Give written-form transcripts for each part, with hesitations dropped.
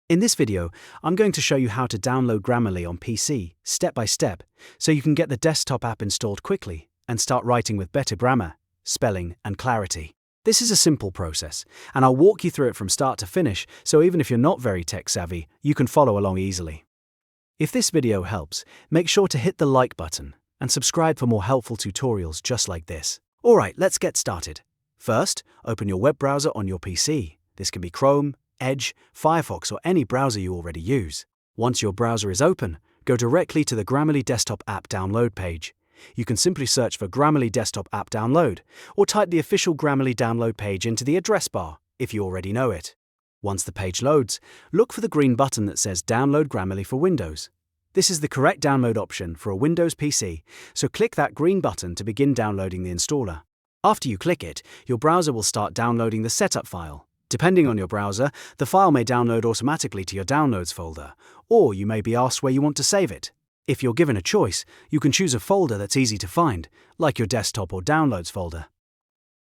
In this video, I'm going to show you how to download Grammarly on PC, step by step, so you can get the desktop app installed quickly and start writing with better grammar, spelling, and clarity. This is a simple process, and I'll walk you through it from start to finish, so even if you're not very tech savvy, you can follow along easily. If this video helps, make sure to hit the like button and subscribe for more helpful tutorials just like this. Alright, let's get started. First, open your web browser on your PC. This can be Chrome, Edge, Firefox, or any browser you already use. Once your browser is open, go directly to the Grammarly desktop app download page. You can simply search for Grammarly desktop app download, or type the official Grammarly download page into the address bar, if you already know it. Once the page loads, look for the green button that says Download Grammarly for Windows. This is the correct download option for a Windows PC, so click that green button to begin downloading the installer. After you click it, your browser will start downloading the setup file. Depending on your browser, the file may download automatically to your Downloads folder, or you may be asked where you want to save it. If you're given a choice, you can choose a folder that's easy to find, like your desktop or Downloads folder.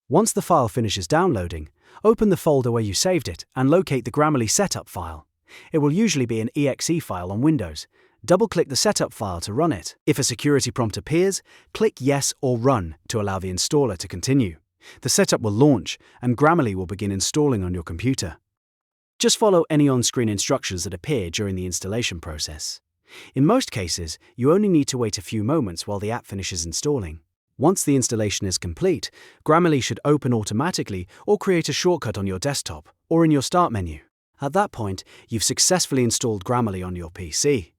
Once the file finishes downloading, open the folder where you saved it and locate the Grammarly setup file. It will usually be an exe file on Windows. Double-click the setup file to run it. If a security prompt appears, click Yes or Run to allow the installer to continue. The setup will launch, and Grammarly will begin installing on your computer. Just follow any on-screen instructions that appear during the installation process. In most cases, you only need to wait a few moments while the app finishes installing. Once the installation is complete, Grammarly should open automatically or create a shortcut on your desktop or in your Start menu. At that point, you've successfully installed Grammarly on your PC.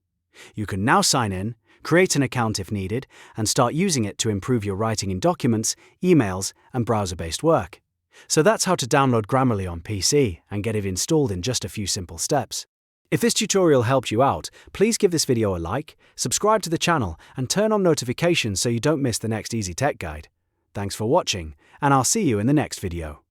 You can now sign in, create an account if needed, and start using it to improve your writing in documents, emails, and browser-based work. So that's how to download Grammarly on PC and get it installed in just a few simple steps. If this tutorial helped you out, please give this video a like, subscribe to the channel, and turn on notifications so you don't miss the next Easy Tech Guide. Thanks for watching, and I'll see you in the next video.